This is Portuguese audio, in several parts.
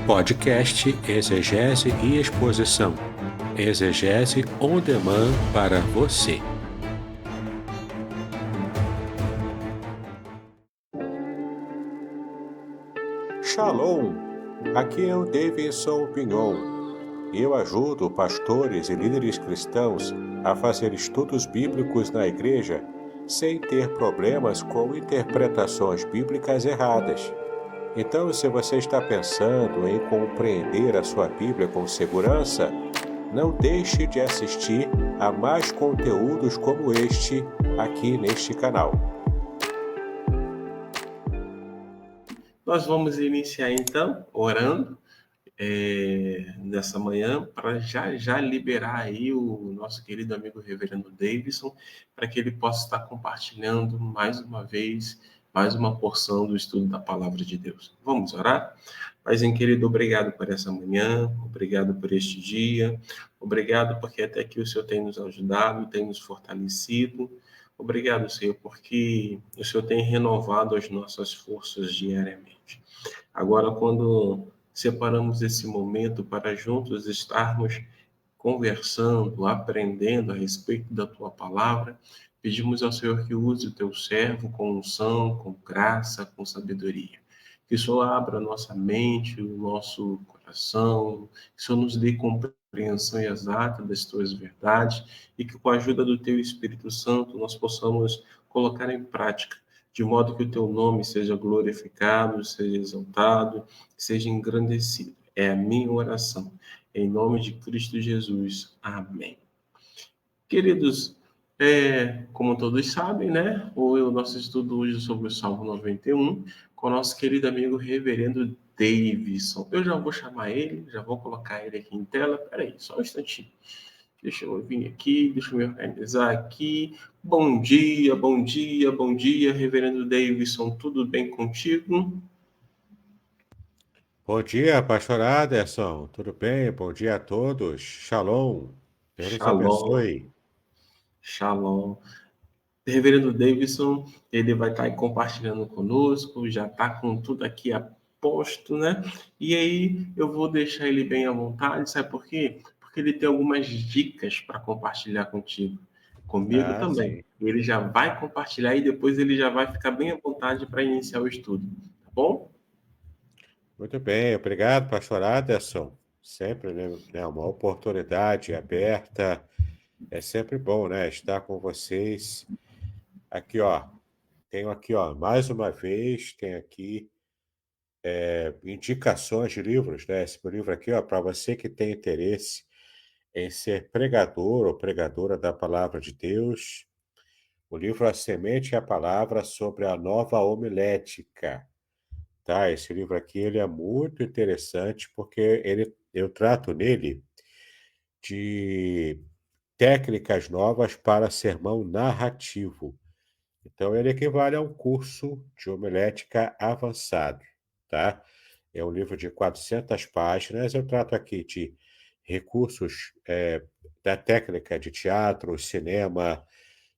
Podcast Exegese e Exposição. Exegese on demand para você. Shalom! Aqui é o Davidson Pignon. Eu ajudo pastores e líderes cristãos a fazer estudos bíblicos na igreja sem ter problemas com interpretações bíblicas erradas. Então, se você está pensando em compreender a sua Bíblia com segurança, não deixe de assistir a mais conteúdos como este aqui neste canal. Nós vamos iniciar então orando nessa manhã para já liberar aí o nosso querido amigo Reverendo Davidson para que ele possa estar compartilhando mais uma vez, mais uma porção do estudo da Palavra de Deus. Vamos orar? Paizinho querido, obrigado por essa manhã, obrigado por este dia, obrigado porque até aqui o Senhor tem nos ajudado, tem nos fortalecido. Obrigado, Senhor, porque o Senhor tem renovado as nossas forças diariamente. Agora, quando separamos esse momento para juntos estarmos conversando, aprendendo a respeito da Tua Palavra, pedimos ao Senhor que use o Teu servo com unção, com graça, com sabedoria. Que o Senhor abra a nossa mente, o nosso coração, que o Senhor nos dê compreensão exata das Tuas verdades e que com a ajuda do Teu Espírito Santo nós possamos colocar em prática, de modo que o Teu nome seja glorificado, seja exaltado, seja engrandecido. É a minha oração. Em nome de Cristo Jesus. Amém. Queridos, como todos sabem, né? O nosso estudo hoje é sobre o Salmo 91, com o nosso querido amigo Reverendo Davidson. Eu já vou chamar ele, já vou colocar ele aqui em tela. Peraí, só um instantinho. Deixa eu vir aqui, deixa eu me organizar aqui. Bom dia, bom dia, bom dia, Reverendo Davidson. Tudo bem contigo? Bom dia, pastor Aderson. Tudo bem? Bom dia a todos. Shalom. Deus nos Shalom, abençoe. shalom. Reverendo Davidson, ele vai estar aí compartilhando conosco, já está com tudo aqui a posto, né? E aí eu vou deixar ele bem à vontade, sabe por quê? Porque ele tem algumas dicas para compartilhar contigo, comigo Ah, também. sim. Ele já vai compartilhar e depois ele já vai ficar bem à vontade para iniciar o estudo, tá bom? Muito bem. Obrigado, pastor Aderson. Sempre, né, uma oportunidade aberta. É sempre bom, né, estar com vocês. Aqui, ó. Tenho aqui, ó, mais uma vez, tem aqui indicações de livros, né? Esse livro aqui, ó, para você que tem interesse em ser pregador ou pregadora da palavra de Deus. O livro A Semente e a Palavra sobre a Nova Homilética, tá? Esse livro aqui ele é muito interessante porque eu trato nele de técnicas novas para sermão narrativo. Então, ele equivale a um curso de homilética avançado, tá? É um livro de 400 páginas. Eu trato aqui de recursos da técnica de teatro, cinema.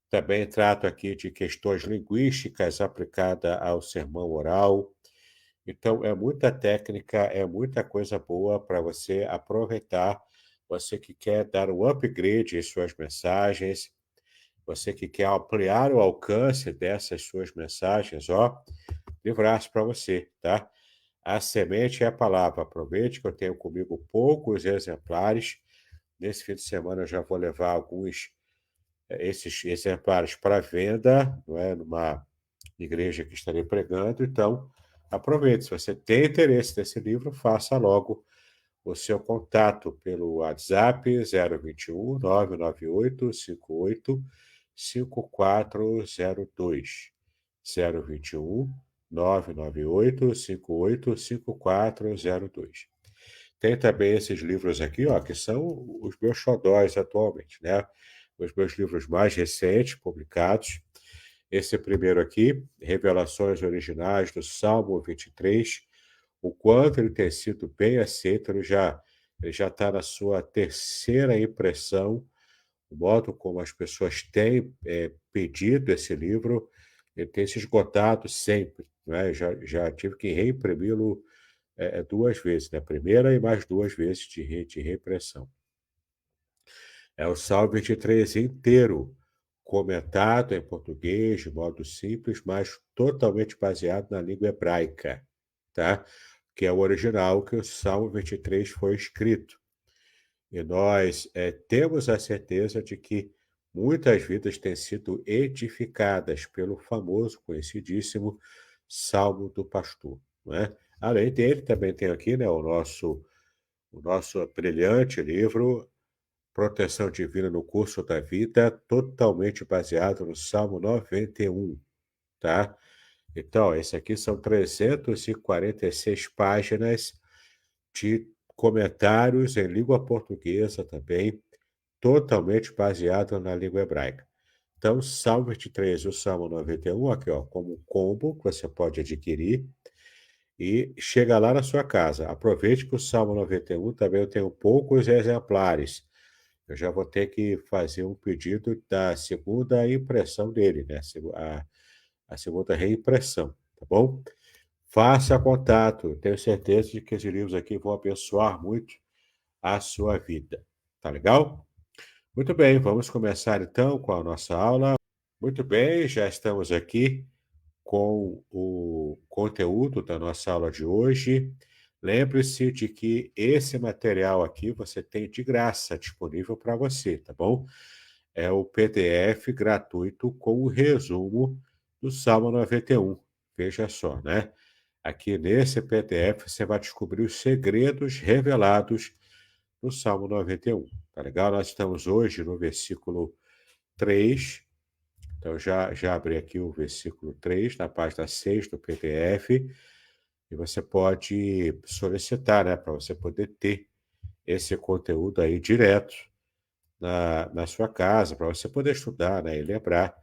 Também trato aqui de questões linguísticas aplicadas ao sermão oral. Então, é muita técnica, é muita coisa boa para você aproveitar. Você que quer dar um upgrade em suas mensagens, você que quer ampliar o alcance dessas suas mensagens, ó, livraço para você, tá? A semente é a palavra. Aproveite que eu tenho comigo poucos exemplares. Nesse fim de semana eu já vou levar alguns esses exemplares para venda, não é? Numa igreja que estarei pregando. Então, aproveite. Se você tem interesse nesse livro, faça logo o seu contato pelo WhatsApp 021 998 58 5402. 021 998 58 5402. Tem também esses livros aqui, ó, que são os meus xodóis atualmente, né? Os meus livros mais recentes, publicados. Esse primeiro aqui, Revelações Originais do Salmo 23, o quanto ele tem sido bem aceito, ele já está na sua terceira impressão, o modo como as pessoas têm pedido esse livro, ele tem se esgotado sempre, né? Já tive que reimprimi-lo duas vezes, né? Primeira e mais duas vezes de repressão. É o Salmo 23 inteiro, comentado em português, de modo simples, mas totalmente baseado na língua hebraica, tá? Que é o original que o Salmo 23 foi escrito. E nós temos a certeza de que muitas vidas têm sido edificadas pelo famoso, conhecidíssimo Salmo do Pastor, não é? Além dele, também tem aqui, né, o nosso brilhante livro Proteção Divina no Curso da Vida, totalmente baseado no Salmo 91, tá? Então, esse aqui são 346 páginas de comentários em língua portuguesa também, totalmente baseado na língua hebraica. Então, o Salmo 23 e o Salmo 91, aqui, ó, como um combo que você pode adquirir e chega lá na sua casa. Aproveite que o Salmo 91 também eu tenho poucos exemplares. Eu já vou ter que fazer um pedido da segunda impressão dele, né? A segunda reimpressão, tá bom? Faça contato. Tenho certeza de que esses livros aqui vão abençoar muito a sua vida. Tá legal? Muito bem, vamos começar então com a nossa aula. Muito bem, já estamos aqui com o conteúdo da nossa aula de hoje. Lembre-se de que esse material aqui você tem de graça disponível para você, tá bom? É o PDF gratuito com o resumo do Salmo 91. Veja só, né? Aqui nesse PDF você vai descobrir os segredos revelados no Salmo 91. Tá legal? Nós estamos hoje no versículo 3. Então, já abri aqui o versículo 3, na página 6 do PDF, e você pode solicitar, né, para você poder ter esse conteúdo aí direto na sua casa, para você poder estudar, né, e lembrar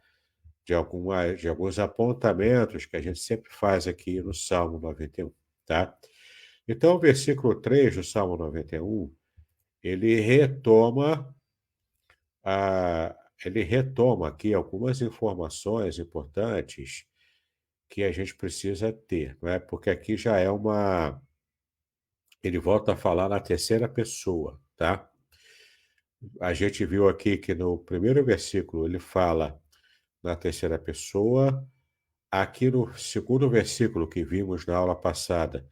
de alguns apontamentos que a gente sempre faz aqui no Salmo 91, tá? Então, o versículo 3 do Salmo 91, ele retoma ele retoma aqui algumas informações importantes que a gente precisa ter, não é? Porque aqui já é uma. Ele volta a falar na terceira pessoa, tá? A gente viu aqui que no primeiro versículo ele fala na terceira pessoa. Aqui no segundo versículo que vimos na aula passada,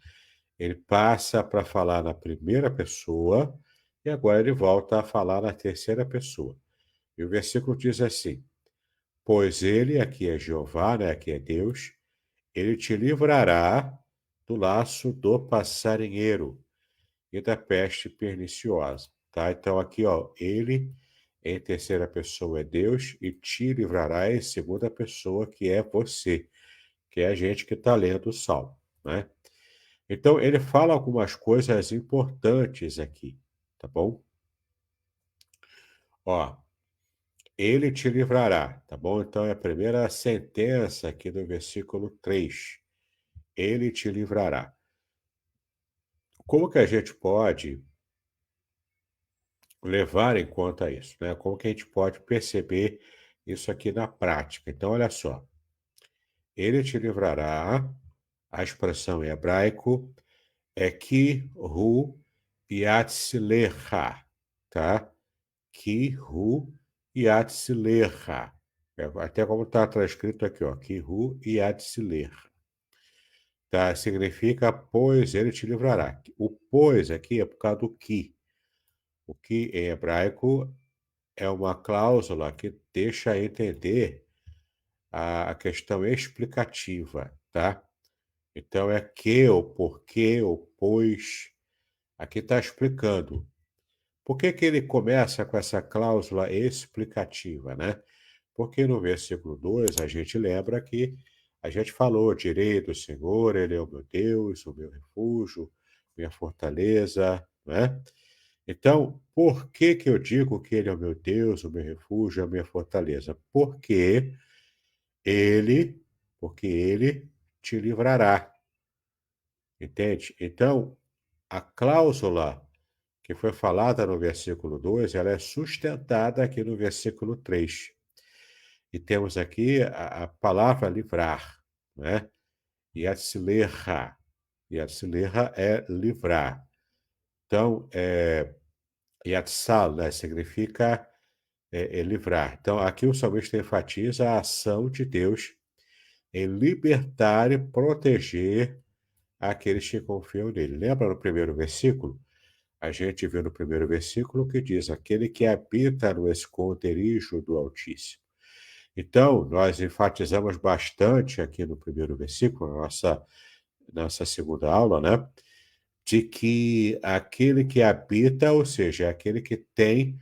ele passa para falar na primeira pessoa e agora ele volta a falar na terceira pessoa. E o versículo diz assim: Pois ele, aqui é Jeová, né? Aqui é Deus, ele te livrará do laço do passarinheiro e da peste perniciosa, tá? Então aqui, ó, ele em terceira pessoa é Deus e te livrará em segunda pessoa, que é você, que é a gente que está lendo o Salmo, né? Então ele fala algumas coisas importantes aqui, tá bom? Ó, ele te livrará, tá bom? Então é a primeira sentença aqui do versículo 3. Ele te livrará. Como que a gente pode levar em conta isso, né? Como que a gente pode perceber isso aqui na prática? Então, olha só. Ele te livrará, a expressão em hebraico é ki-hu yatzlecha, tá? Ki-hu yatzlecha. Até como está transcrito aqui, ó. Ki-hu yatzlecha. Tá? Significa, pois ele te livrará. O pois aqui é por causa do que. O que em hebraico é uma cláusula que deixa entender a questão explicativa, tá? Então é que, o porquê, o pois. Aqui está explicando. Por que que ele começa com essa cláusula explicativa, né? Porque no versículo 2 a gente lembra que a gente falou, direi do Senhor, ele é o meu Deus, o meu refúgio, minha fortaleza, né? Então, por que que eu digo que ele é o meu Deus, o meu refúgio, a minha fortaleza? Ele, porque ele te livrará, entende? Então, a cláusula que foi falada no versículo 2, ela é sustentada aqui no versículo 3. E temos aqui a palavra livrar, né? Yatzlecha. Yatziliha é livrar. Então, Yatzal, né, significa livrar. Então, aqui o salmista enfatiza a ação de Deus em libertar e proteger aqueles que confiam nele. Lembra no primeiro versículo? A gente viu no primeiro versículo que diz: aquele que habita no esconderijo do Altíssimo. Então, nós enfatizamos bastante aqui no primeiro versículo, na nossa segunda aula, né? De que aquele que habita, ou seja, é aquele que tem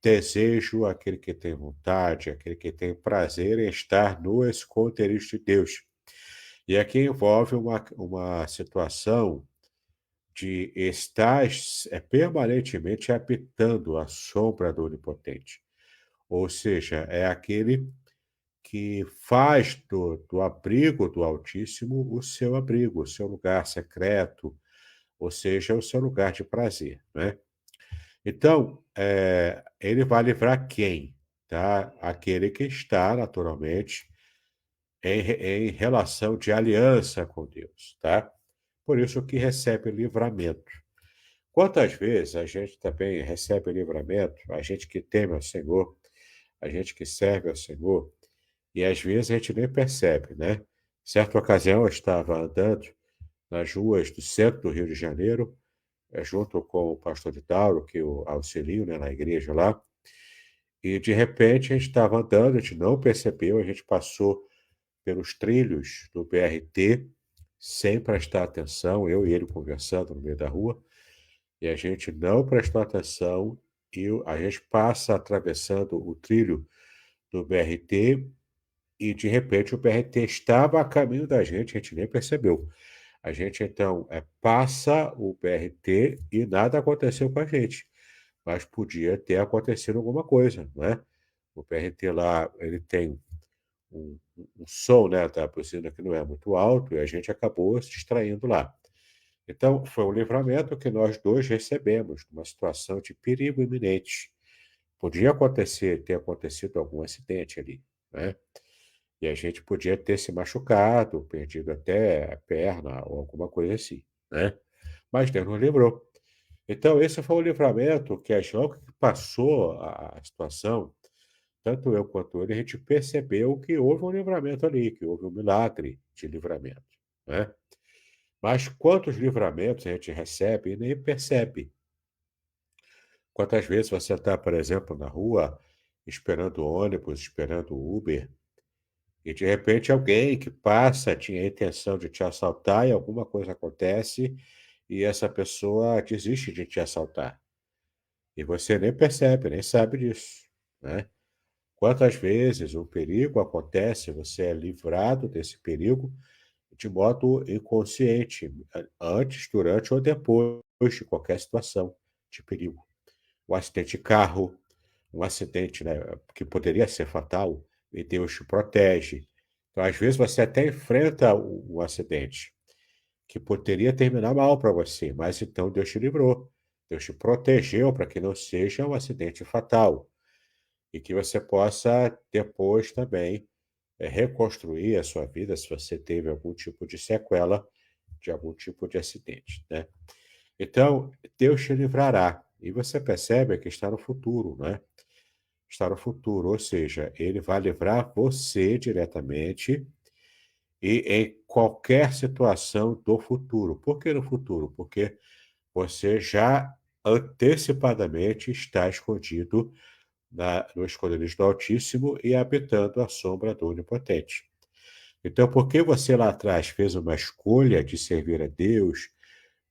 desejo, aquele que tem vontade, aquele que tem prazer em estar no esconderijo de Deus. E aqui envolve uma situação de estar permanentemente habitando a sombra do Onipotente. Ou seja, é aquele que faz do abrigo do Altíssimo o seu abrigo, o seu lugar secreto, ou seja, o seu lugar de prazer, né? Então, ele vai livrar quem? Tá? Aquele que está, naturalmente, em relação de aliança com Deus, tá? Por isso que recebe livramento. Quantas vezes a gente também recebe livramento, a gente que teme ao Senhor, a gente que serve ao Senhor, e às vezes a gente nem percebe, né? Certa ocasião eu estava andando nas ruas do centro do Rio de Janeiro, junto com o pastor de Tauro, que eu auxilio, né, na igreja lá, e de repente a gente estava andando, a gente não percebeu, a gente passou pelos trilhos do BRT, sem prestar atenção, eu e ele conversando no meio da rua, e a gente não prestou atenção e a gente passa atravessando o trilho do BRT e de repente o BRT estava a caminho da gente, a gente nem percebeu. A gente então passa o BRT e nada aconteceu com a gente, mas podia ter acontecido alguma coisa, né? O BRT lá, ele tem um som, né, da buzina que não é muito alto e a gente acabou se distraindo lá. Então, foi um livramento que nós dois recebemos, numa situação de perigo iminente. Podia ter acontecido algum acidente ali, né? E a gente podia ter se machucado, perdido até a perna ou alguma coisa assim, né? Mas Deus nos livrou. Então, esse foi o livramento que logo que passou a situação, tanto eu quanto ele, a gente percebeu que houve um livramento ali, que houve um milagre de livramento, né? Mas quantos livramentos a gente recebe e nem percebe? Quantas vezes você está, por exemplo, na rua, esperando o ônibus, esperando o Uber, e de repente alguém que passa tinha a intenção de te assaltar e alguma coisa acontece e essa pessoa desiste de te assaltar. E você nem percebe, nem sabe disso, né? Quantas vezes o perigo acontece, você é livrado desse perigo de modo inconsciente, antes, durante ou depois de qualquer situação de perigo. Um acidente de carro, um acidente, né, que poderia ser fatal, e Deus te protege. Então, às vezes, você até enfrenta um acidente que poderia terminar mal para você, mas então Deus te livrou. Deus te protegeu para que não seja um acidente fatal e que você possa depois também reconstruir a sua vida se você teve algum tipo de sequela de algum tipo de acidente, né? Então, Deus te livrará. E você percebe que está no futuro, né? Está no futuro, ou seja, ele vai livrar você diretamente e em qualquer situação do futuro. Por que no futuro? Porque você já antecipadamente está escondido no esconderijo do Altíssimo e habitando a sombra do Onipotente. Então, porque você lá atrás fez uma escolha de servir a Deus,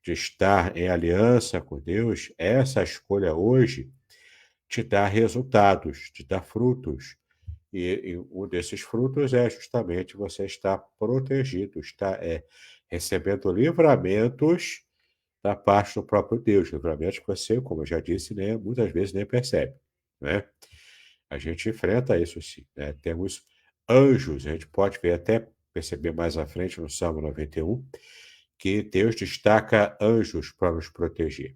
de estar em aliança com Deus, essa escolha hoje te dá resultados, te dá frutos. E um desses frutos é justamente você estar protegido, está recebendo livramentos da parte do próprio Deus, livramentos que você, como eu já disse, né, muitas vezes nem percebe, né? A gente enfrenta isso sim, né? Temos anjos, a gente pode ver até perceber mais à frente no Salmo 91, que Deus destaca anjos para nos proteger.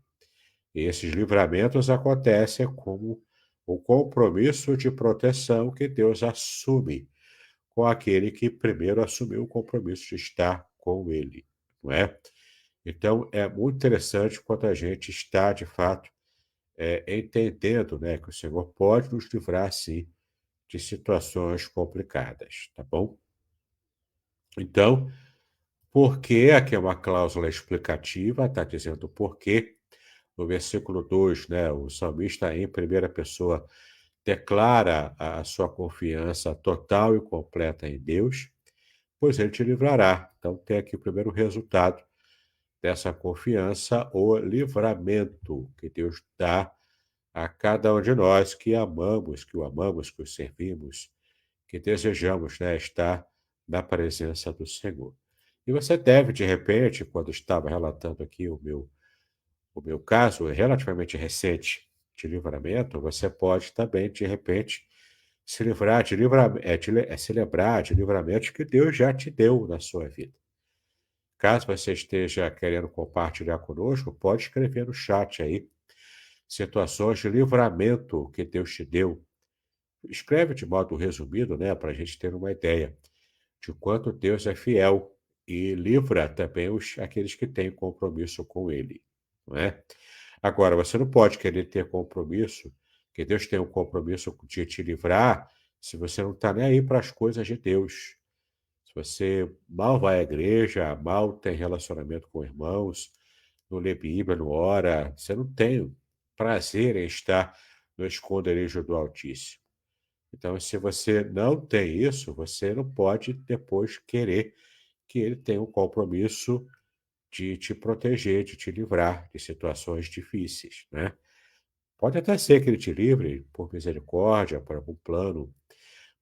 E esses livramentos acontecem como o compromisso de proteção que Deus assume com aquele que primeiro assumiu o compromisso de estar com ele, não é? Então, é muito interessante quando a gente está, de fato, entendendo, né, que o Senhor pode nos livrar, sim, de situações complicadas, tá bom? Então, por que aqui é uma cláusula explicativa, está dizendo o porquê. No versículo 2, né, o salmista, em primeira pessoa, declara a sua confiança total e completa em Deus, pois ele te livrará. Então, tem aqui o primeiro resultado dessa confiança, o livramento que Deus dá a cada um de nós que amamos, que o amamos, que o servimos, que desejamos, né, estar na presença do Senhor. E você deve, de repente, quando estava relatando aqui o meu caso, relativamente recente de livramento, você pode também, de repente, se livrar de se lembrar de livramentos que Deus já te deu na sua vida. Caso você esteja querendo compartilhar conosco, pode escrever no chat aí situações de livramento que Deus te deu. Escreve de modo resumido, né, para a gente ter uma ideia de quanto Deus é fiel e livra também aqueles que têm compromisso com Ele, não é? Agora, você não pode querer ter compromisso, que Deus tem um compromisso de te livrar, se você não está nem aí para as coisas de Deus. Se você mal vai à igreja, mal tem relacionamento com irmãos, não lê Bíblia, não ora, você não tem prazer em estar no esconderijo do Altíssimo. Então, se você não tem isso, você não pode depois querer que ele tenha um compromisso de te proteger, de te livrar de situações difíceis, né? Pode até ser que ele te livre por misericórdia, por algum plano,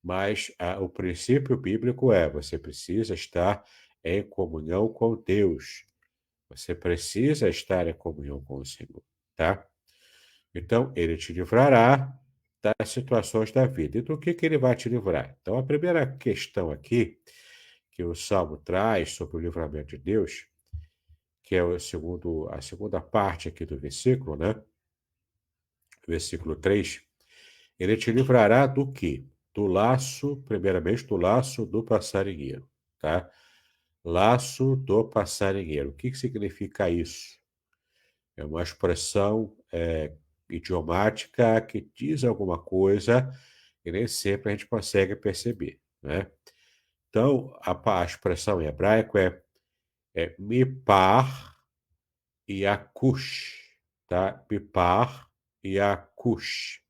mas o princípio bíblico é: você precisa estar em comunhão com Deus. Você precisa estar em comunhão com o Senhor, tá? Então, ele te livrará das situações da vida. E do que ele vai te livrar? Então, a primeira questão aqui que o Salmo traz sobre o livramento de Deus, que é a segunda parte aqui do versículo, né? Versículo 3, ele te livrará do quê? Do laço, primeiramente, do laço do passarinheiro, tá? Laço do passarinheiro. O que significa isso? É uma expressão idiomática que diz alguma coisa e nem sempre a gente consegue perceber, né? Então, a expressão em hebraico é mipar e akush, tá? Mipar e akush.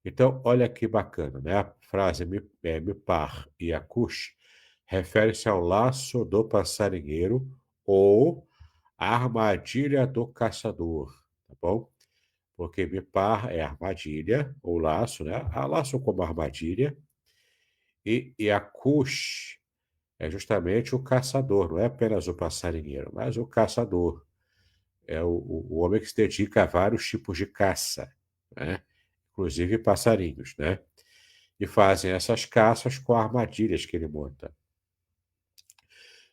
Então, olha que bacana, né? A frase mipar e akush refere-se ao laço do passarinheiro ou a armadilha do caçador, tá bom? Porque mipar é armadilha, ou laço, né? A laço como armadilha, e akush é justamente o caçador, não é apenas o passarinheiro, mas o caçador. É o homem que se dedica a vários tipos de caça, né? Inclusive passarinhos, né? E fazem essas caças com armadilhas que ele monta.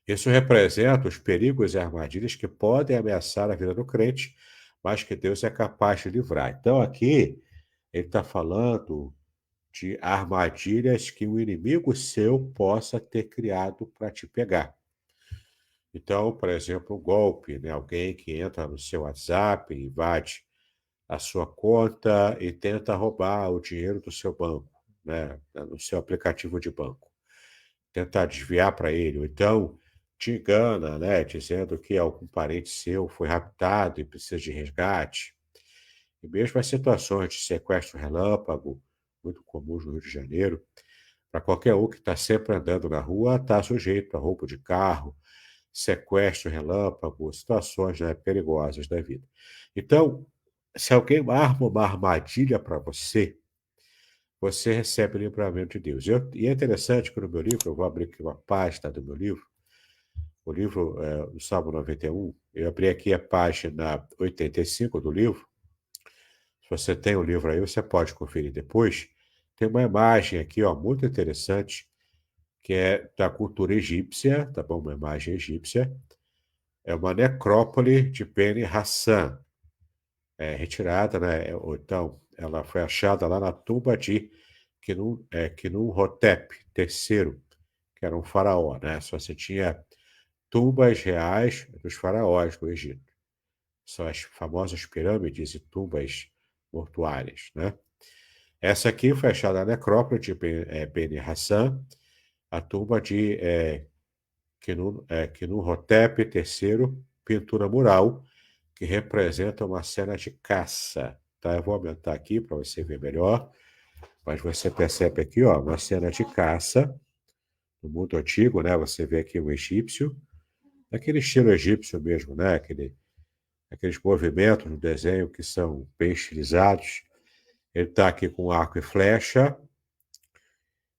Isso representa os perigos e armadilhas que podem ameaçar a vida do crente, mas que Deus é capaz de livrar. Então, aqui, ele está falando de armadilhas que o inimigo seu possa ter criado para te pegar. Então, por exemplo, um golpe, né? Alguém que entra no seu WhatsApp, invade a sua conta e tenta roubar o dinheiro do seu banco, né? No seu aplicativo de banco. Tentar desviar para ele, ou então te engana, né? Dizendo que algum parente seu foi raptado e precisa de resgate. E mesmo as situações de sequestro relâmpago, muito comuns no Rio de Janeiro, para qualquer um que está sempre andando na rua, está sujeito a roubo de carro, sequestro relâmpago, situações, né, perigosas da vida. Então, se alguém arma uma armadilha para você, você recebe o livramento de Deus. E é interessante que no meu livro, eu vou abrir aqui uma página do meu livro, o livro do Salmo 91, eu abri aqui a página 85 do livro. Se você tem o livro aí, você pode conferir depois. Tem uma imagem aqui, ó, muito interessante, que é da cultura egípcia, tá bom? Uma imagem egípcia. É uma necrópole de Beni Hassan, retirada, né? Ou então, ela foi achada lá na tumba de Khnum-Hotep III, que era um faraó, né? Só você tinha tumbas reais dos faraós do Egito. São as famosas pirâmides e tumbas mortuárias, né? Essa aqui foi achada na necrópole de Beni Hassan, a tumba de Quenu-Hotep III, pintura mural, que representa uma cena de caça. Tá? Eu vou aumentar aqui para você ver melhor, mas você percebe aqui, ó, uma cena de caça no mundo antigo, né? Você vê aqui o egípcio, aquele estilo egípcio mesmo, né? Aqueles movimentos no desenho que são bem estilizados. Ele está aqui com arco e flecha.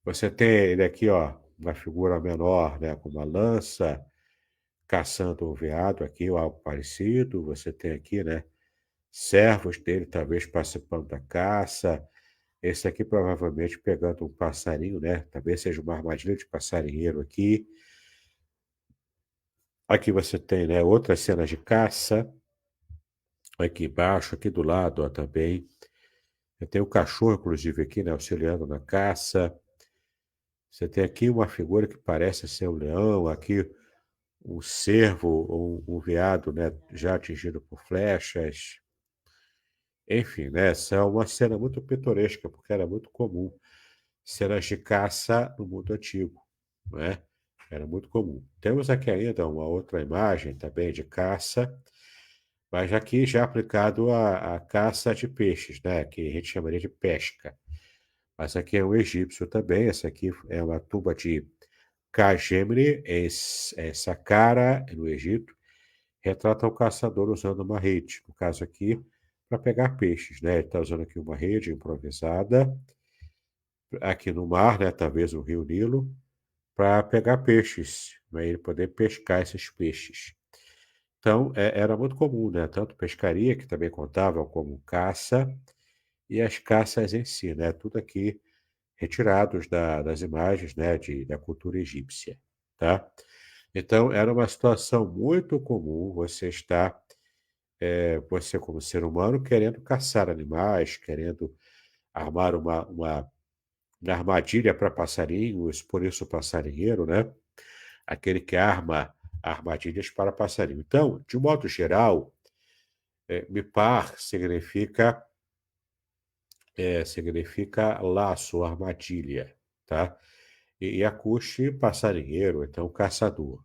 Você tem ele aqui, ó, uma figura menor, né, com uma lança, caçando o veado aqui, ou algo parecido. Você tem aqui, né, servos dele talvez participando da caça. Esse aqui provavelmente pegando um passarinho, né? Talvez seja uma armadilha de passarinheiro aqui. Aqui você tem, né, outras cenas de caça. Aqui embaixo, aqui do lado, ó, também. Tem o cachorro, inclusive, aqui, né, auxiliando na caça. Você tem aqui uma figura que parece ser um leão, aqui um cervo ou um veado, né, já atingido por flechas. Enfim, né, essa é uma cena muito pitoresca, porque era muito comum cenas de caça no mundo antigo, né? Era muito comum. Temos aqui ainda uma outra imagem também de caça, mas aqui já aplicado à caça de peixes, né? Que a gente chamaria de pesca. Mas aqui é um egípcio também. Essa aqui é uma tumba de Khajemre, em Saqqara, no Egito. Retrata o caçador usando uma rede. No caso aqui, para pegar peixes, né? Ele está usando aqui uma rede improvisada, aqui no mar, né? Talvez o rio Nilo, para pegar peixes, para ele poder pescar esses peixes. Então, era muito comum, né? Tanto pescaria, que também contava como caça, e as caças em si, né? Tudo aqui retirados das imagens, né? Da cultura egípcia, tá? Então, era uma situação muito comum você estar, você como ser humano, querendo caçar animais, querendo armar uma armadilha para passarinhos, por isso o passarinheiro, né? Aquele que arma armadilhas para passarinho. Então, de modo geral, mipar significa laço, armadilha, tá? E acuche, passarinheiro, então caçador,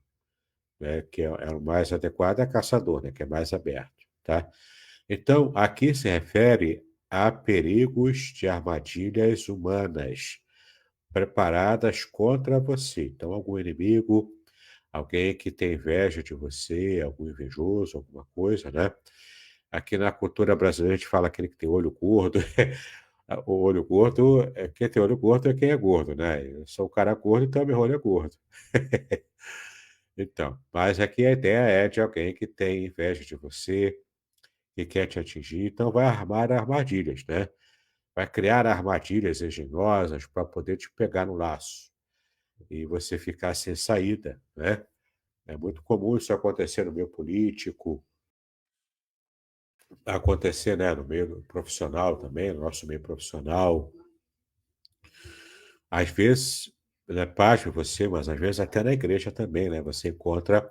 né? Que é o mais adequado, é caçador, né? Que é mais aberto, tá? Então, aqui se refere a perigos de armadilhas humanas preparadas contra você. Então, algum inimigo, alguém que tem inveja de você, algum invejoso, alguma coisa, né? Aqui na cultura brasileira a gente fala aquele que tem olho gordo. O olho gordo, quem tem olho gordo é quem é gordo, né? Eu sou um cara gordo, então meu olho é gordo. Então, mas aqui a ideia é de alguém que tem inveja de você, que quer te atingir, então vai armar armadilhas, né? Vai criar armadilhas engenhosas para poder te pegar no laço e você ficar sem saída, né? É muito comum isso acontecer no meio político, acontecer, né, no meio profissional também, no nosso meio profissional. Às vezes, né, pasme você, mas às vezes até na igreja também, né? Você encontra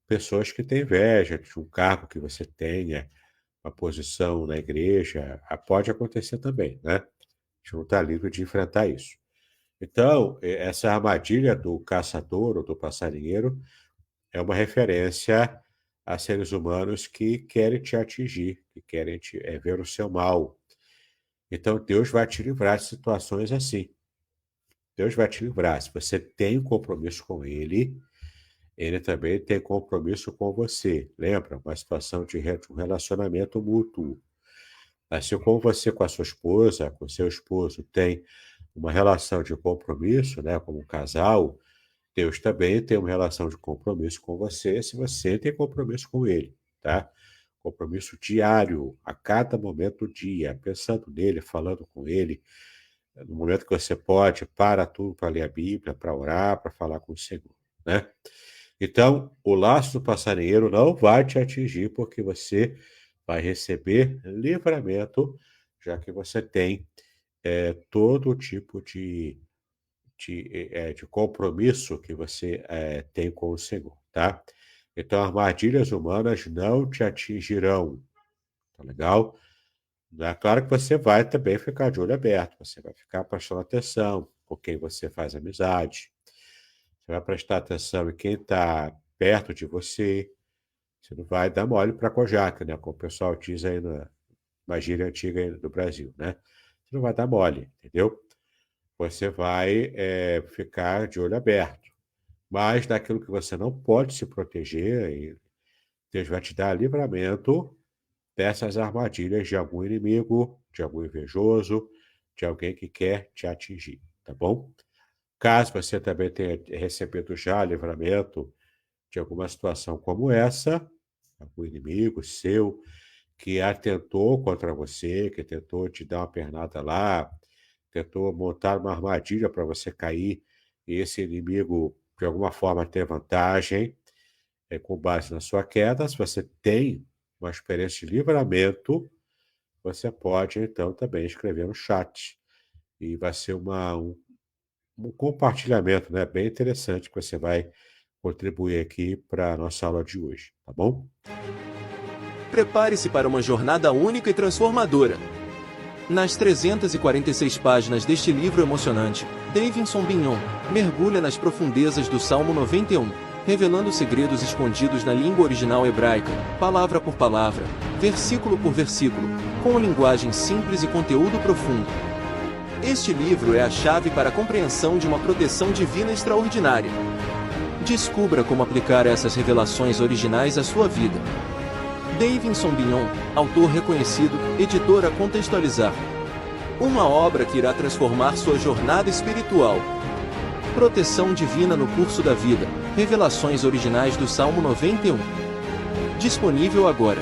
pessoas que têm inveja de um cargo que você tenha, uma posição na igreja. Pode acontecer também, né? A gente não está livre de enfrentar isso. Então, essa armadilha do caçador ou do passarinheiro é uma referência a seres humanos que querem te atingir, que querem ver o seu mal. Então, Deus vai te livrar de situações assim. Deus vai te livrar. Se você tem um compromisso com Ele, Ele também tem compromisso com você. Lembra? Uma situação de um relacionamento mútuo. Assim como você com a sua esposa, com seu esposo, tem uma relação de compromisso, né, como um casal, Deus também tem uma relação de compromisso com você, se você tem compromisso com Ele, tá? Compromisso diário, a cada momento do dia, pensando nele, falando com Ele, no momento que você pode, para tudo para ler a Bíblia, para orar, para falar com o Senhor, né? Então, o laço do passarinheiro não vai te atingir, porque você vai receber livramento, já que você tem todo tipo de compromisso que você tem com o Senhor, tá? Então, armadilhas humanas não te atingirão, tá legal? É claro que você vai também ficar de olho aberto, você vai ficar prestando atenção com quem você faz amizade, você vai prestar atenção em quem está perto de você, você não vai dar mole para Kojak, né? Como o pessoal diz aí na gíria antiga aí do Brasil, né? Você não vai dar mole, entendeu? Você vai ficar de olho aberto. Mas daquilo que você não pode se proteger, e Deus vai te dar livramento dessas armadilhas de algum inimigo, de algum invejoso, de alguém que quer te atingir, tá bom? Caso você também tenha recebido já livramento de alguma situação como essa, algum inimigo seu que atentou contra você, que tentou te dar uma pernada lá, tentou montar uma armadilha para você cair e esse inimigo de alguma forma ter vantagem, com base na sua queda, se você tem uma experiência de livramento, você pode então também escrever no chat. E vai ser um compartilhamento, né, bem interessante que você vai contribuir aqui para a nossa aula de hoje, tá bom? Prepare-se para uma jornada única e transformadora. Nas 346 páginas deste livro emocionante, Davidson Bignon mergulha nas profundezas do Salmo 91, revelando segredos escondidos na língua original hebraica, palavra por palavra, versículo por versículo, com linguagem simples e conteúdo profundo. Este livro é a chave para a compreensão de uma proteção divina extraordinária. Descubra como aplicar essas revelações originais à sua vida. Davidson Bignon, autor reconhecido, editora Contextualizar. Uma obra que irá transformar sua jornada espiritual. Proteção divina no curso da vida. Revelações originais do Salmo 91. Disponível agora.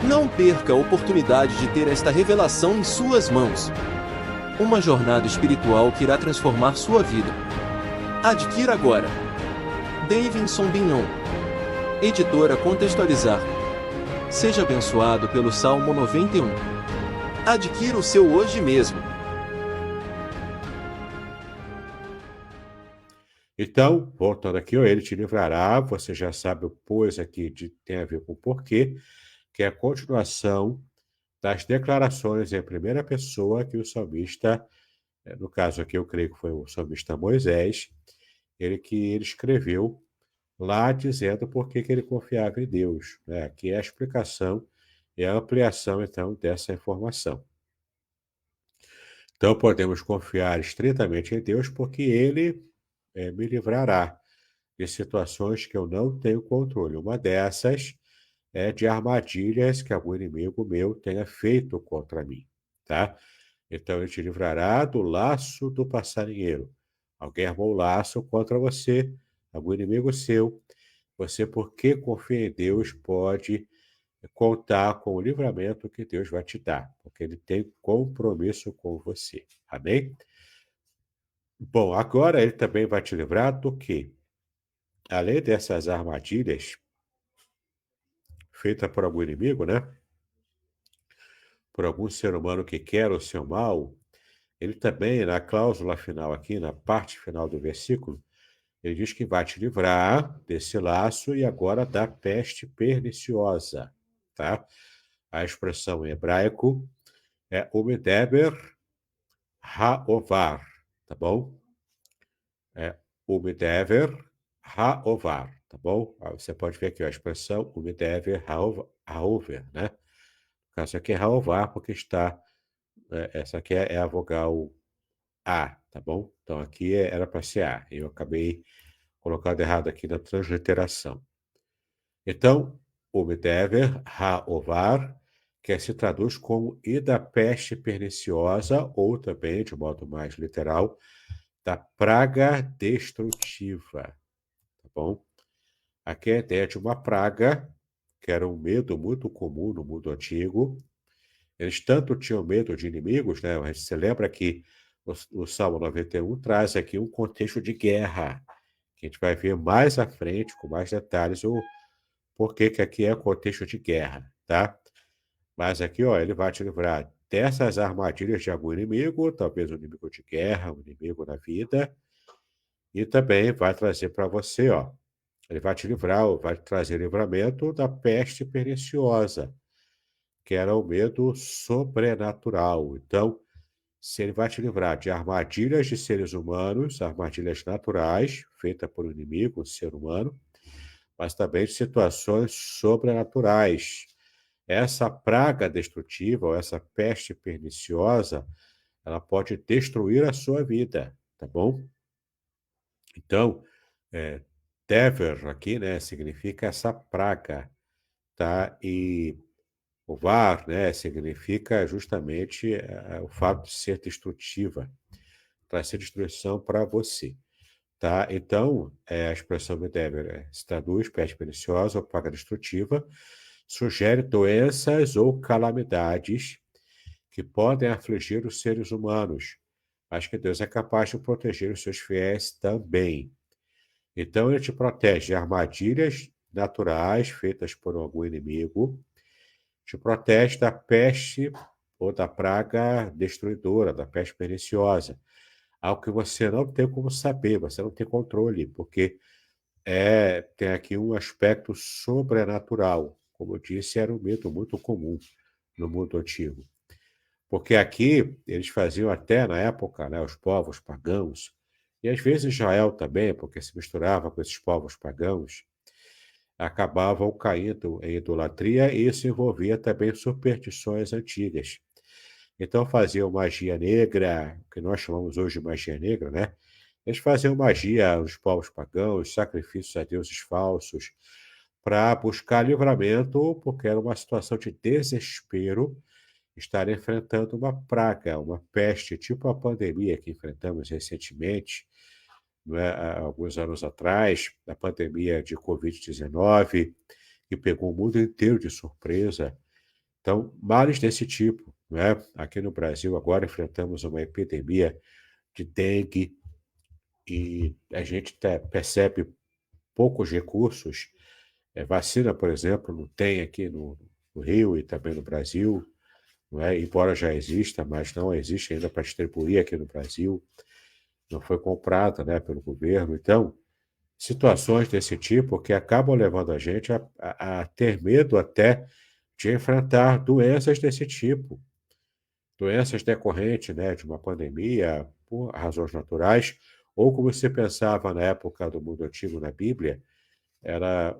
Não perca a oportunidade de ter esta revelação em suas mãos. Uma jornada espiritual que irá transformar sua vida. Adquira agora. Davidson Bignon. Editora Contextualizar. Seja abençoado pelo Salmo 91. Adquira o seu hoje mesmo. Então, voltando aqui, ó, ele te livrará, você já sabe o pois aqui tem a ver com o porquê, que é a continuação das declarações em primeira pessoa que o salmista, no caso aqui eu creio que foi o salmista Moisés, ele escreveu lá dizendo por que ele confiava em Deus, né? Aqui é a explicação e a ampliação, então, dessa informação. Então, podemos confiar estritamente em Deus porque Ele me livrará de situações que eu não tenho controle. Uma dessas é de armadilhas que algum inimigo meu tenha feito contra mim, tá? Então, Ele te livrará do laço do passarinheiro. Alguém armou o laço contra você, algum inimigo seu. Você, porque confia em Deus, pode contar com o livramento que Deus vai te dar, porque Ele tem compromisso com você. Amém? Bom, agora Ele também vai te livrar do quê? Além dessas armadilhas feitas por algum inimigo, né? Por algum ser humano que quer o seu mal, Ele também, na cláusula final aqui, na parte final do versículo, Ele diz que vai te livrar desse laço e agora da peste perniciosa, tá? A expressão em hebraico é Umedeber Haovar, tá bom? É Umedever Haovar, tá bom? Você pode ver aqui ó, a expressão Umedever Haover, né? No caso aqui é Haovar porque essa aqui é a vogal A, tá bom? Então aqui era para ser A, eu acabei colocando errado aqui na transliteração. Então, Umedever Haovar, que se traduz como e da peste perniciosa, ou também, de modo mais literal, da praga destrutiva, tá bom? Aqui é a ideia de uma praga, que era um medo muito comum no mundo antigo. Eles tanto tinham medo de inimigos, né? Mas você lembra que o Salmo 91 traz aqui um contexto de guerra, que a gente vai ver mais à frente, com mais detalhes, o porquê que aqui é contexto de guerra, tá? Mas aqui, ó, ele vai te livrar dessas armadilhas de algum inimigo, talvez um inimigo de guerra, um inimigo na vida, e também vai trazer para você, ó, Ele vai te livrar, ou vai te trazer livramento da peste perniciosa, que era o medo sobrenatural. Então, se ele vai te livrar de armadilhas de seres humanos, armadilhas naturais, feitas por um inimigo, um ser humano, mas também de situações sobrenaturais. Essa praga destrutiva, ou essa peste perniciosa, ela pode destruir a sua vida, tá bom? Então, é, Dever aqui, né, significa essa praga, tá? E o var, né, significa justamente o fato de ser destrutiva, trazer destruição para você, tá? Então, a expressão Dever se traduz peste perniciosa ou praga destrutiva, sugere doenças ou calamidades que podem afligir os seres humanos, mas que Deus é capaz de proteger os seus fiéis também. Então, ele te protege de armadilhas naturais feitas por algum inimigo, te protege da peste ou da praga destruidora, da peste perniciosa, algo que você não tem como saber, você não tem controle, porque tem aqui um aspecto sobrenatural. Como eu disse, era um mito muito comum no mundo antigo. Porque aqui eles faziam até na época, né, os povos pagãos, e às vezes Israel também, porque se misturava com esses povos pagãos, acabavam caindo em idolatria e isso envolvia também superstições antigas. Então faziam magia negra, que nós chamamos hoje de magia negra, né? Eles faziam magia nos povos pagãos, sacrifícios a deuses falsos, para buscar livramento, porque era uma situação de desespero estar enfrentando uma praga, uma peste, tipo a pandemia que enfrentamos recentemente, não é? Há alguns anos atrás, a pandemia de Covid-19, que pegou o mundo inteiro de surpresa. Então, males desse tipo. Não é? Aqui no Brasil, agora enfrentamos uma epidemia de dengue e a gente percebe poucos recursos. Vacina, por exemplo, não tem aqui no Rio e também no Brasil. Não é? Embora já exista, mas não existe ainda para distribuir aqui no Brasil, não foi comprada, né, pelo governo. Então, situações desse tipo que acabam levando a gente a ter medo até de enfrentar doenças desse tipo, doenças decorrentes, né, de uma pandemia, por razões naturais, ou como se pensava na época do mundo antigo na Bíblia, era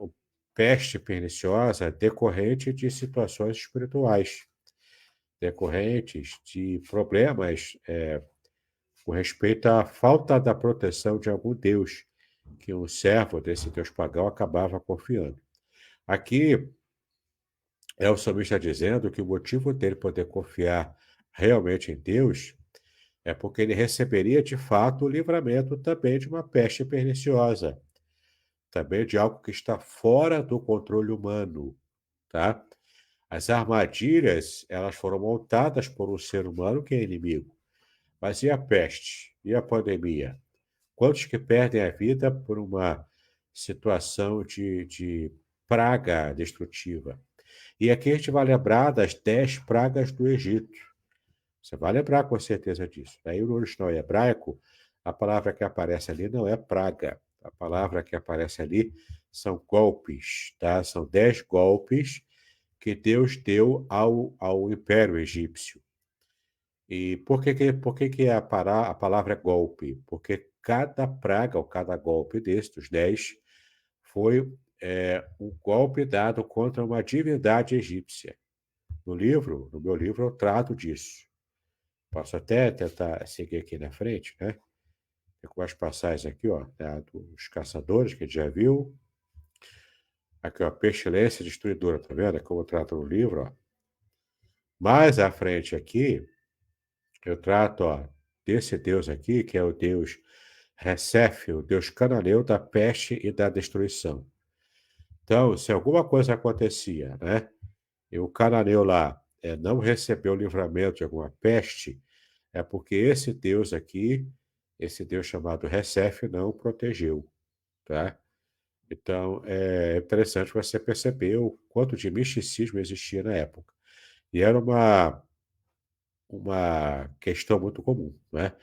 peste perniciosa decorrente de situações espirituais, decorrentes de problemas com respeito à falta da proteção de algum Deus, que um servo desse Deus pagão acabava confiando. Aqui o salmista dizendo que o motivo dele poder confiar realmente em Deus é porque ele receberia de fato o livramento também de uma peste perniciosa, também de algo que está fora do controle humano, tá? As armadilhas, elas foram montadas por um ser humano que é inimigo. Mas e a peste? E a pandemia? Quantos que perdem a vida por uma situação de praga destrutiva? E aqui a gente vai lembrar das 10 pragas do Egito. Você vai lembrar com certeza disso. Aí no original hebraico, a palavra que aparece ali não é praga. A palavra que aparece ali são golpes, tá? São 10 golpes que Deus deu ao Império Egípcio. E por que a palavra é golpe? Porque cada praga ou cada golpe desses, dos 10, foi um golpe dado contra uma divindade egípcia. No meu livro, eu trato disso. Posso até tentar seguir aqui na frente, né? Tem com as passagens aqui, ó, dos caçadores, que a gente já viu. Aqui, ó, pestilência destruidora, tá vendo? É como eu trato no livro, ó. Mais à frente aqui, eu trato, ó, desse Deus aqui, que é o Deus Recef, o Deus cananeu da peste e da destruição. Então, se alguma coisa acontecia, né, e o cananeu lá não recebeu o livramento de alguma peste, é porque esse Deus aqui, esse Deus chamado Recef, não o protegeu, tá? Então, é interessante você perceber o quanto de misticismo existia na época. E era uma questão muito comum, né?